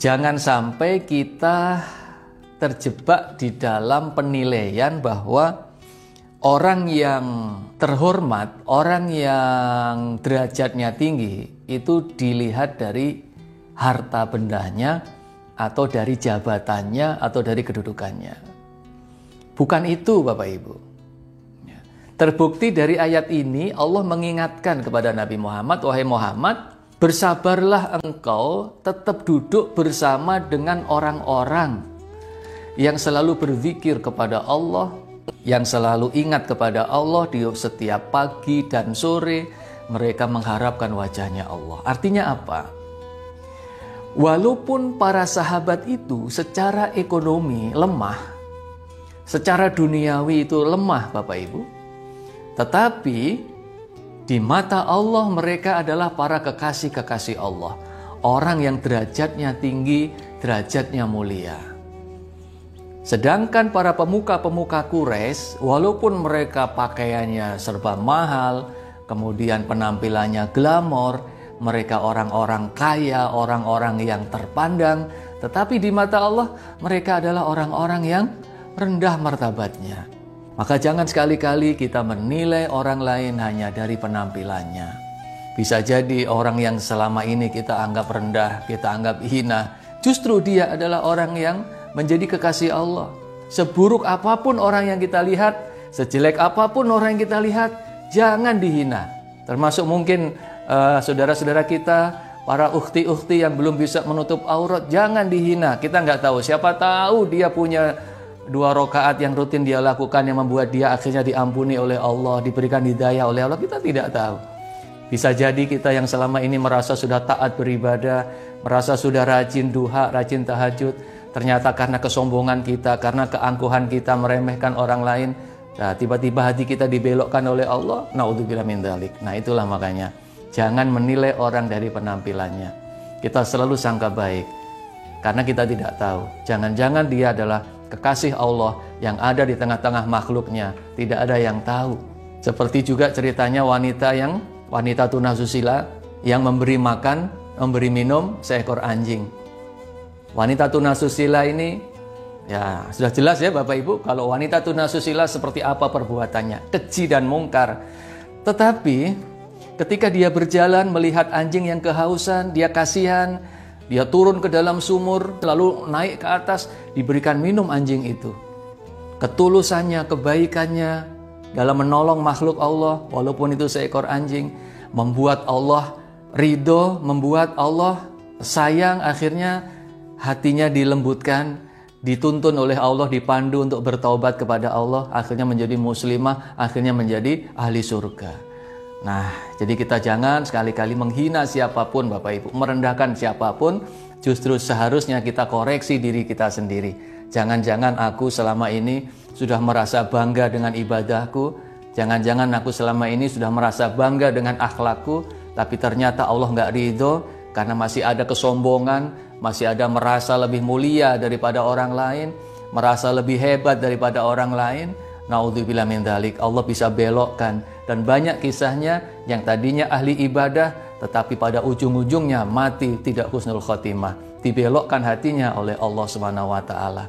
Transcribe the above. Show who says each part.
Speaker 1: Jangan sampai kita terjebak di dalam penilaian bahwa orang yang terhormat, orang yang derajatnya tinggi itu dilihat dari harta bendanya atau dari jabatannya atau dari kedudukannya. Bukan itu, Bapak Ibu. Terbukti dari ayat ini Allah mengingatkan kepada Nabi Muhammad, wahai Muhammad, bersabarlah engkau tetap duduk bersama dengan orang-orang yang selalu berzikir kepada Allah, yang selalu ingat kepada Allah di setiap pagi dan sore, mereka mengharapkan wajahnya Allah. Artinya apa? Walaupun para sahabat itu secara ekonomi lemah, secara duniawi itu lemah Bapak Ibu, tetapi di mata Allah mereka adalah para kekasih-kekasih Allah. Orang yang derajatnya tinggi, derajatnya mulia. Sedangkan para pemuka-pemuka Quraisy, walaupun mereka pakaiannya serba mahal, kemudian penampilannya glamor, mereka orang-orang kaya, orang-orang yang terpandang, tetapi di mata Allah mereka adalah orang-orang yang rendah martabatnya. Maka jangan sekali-kali kita menilai orang lain hanya dari penampilannya. Bisa jadi orang yang selama ini kita anggap rendah, kita anggap hina, justru dia adalah orang yang menjadi kekasih Allah. Seburuk apapun orang yang kita lihat, sejelek apapun orang yang kita lihat, jangan dihina. Termasuk mungkin saudara-saudara kita, para ukhti-ukhti yang belum bisa menutup aurat, jangan dihina. Kita nggak tahu, siapa tahu dia punya 2 rakaat yang rutin dia lakukan yang membuat dia akhirnya diampuni oleh Allah, diberikan hidayah oleh Allah, kita tidak tahu. Bisa jadi kita yang selama ini merasa sudah taat beribadah, merasa sudah rajin duha, rajin tahajud, ternyata karena kesombongan kita, karena keangkuhan kita meremehkan orang lain, nah, tiba-tiba hati kita dibelokkan oleh Allah. Naudzubillah min dzalik. Nah, itulah makanya jangan menilai orang dari penampilannya. Kita selalu sangka baik karena kita tidak tahu. Jangan-jangan dia adalah kekasih Allah yang ada di tengah-tengah makhluknya, tidak ada yang tahu. Seperti juga ceritanya wanita tunasusila yang memberi makan, memberi minum seekor anjing. Wanita tunasusila ini, ya sudah jelas ya Bapak Ibu, kalau wanita tunasusila seperti apa perbuatannya, keji dan mungkar. Tetapi ketika dia berjalan melihat anjing yang kehausan, dia kasihan, dia turun ke dalam sumur, lalu naik ke atas, diberikan minum anjing itu. Ketulusannya, kebaikannya dalam menolong makhluk Allah, walaupun itu seekor anjing, membuat Allah ridho, membuat Allah sayang. Akhirnya hatinya dilembutkan, dituntun oleh Allah, dipandu untuk bertaubat kepada Allah, akhirnya menjadi muslimah, akhirnya menjadi ahli surga. Nah, jadi kita jangan sekali-kali menghina siapapun Bapak Ibu, merendahkan siapapun. Justru seharusnya kita koreksi diri kita sendiri. Jangan-jangan aku selama ini sudah merasa bangga dengan ibadahku, jangan-jangan aku selama ini sudah merasa bangga dengan akhlakku, tapi ternyata Allah nggak ridho karena masih ada kesombongan, masih ada merasa lebih mulia daripada orang lain, merasa lebih hebat daripada orang lain. Naudzubillah min dzalik. Allah bisa belokkan, dan banyak kisahnya yang tadinya ahli ibadah tetapi pada ujung-ujungnya mati tidak husnul khotimah, dibelokkan hatinya oleh Allah Subhanahu wa taala.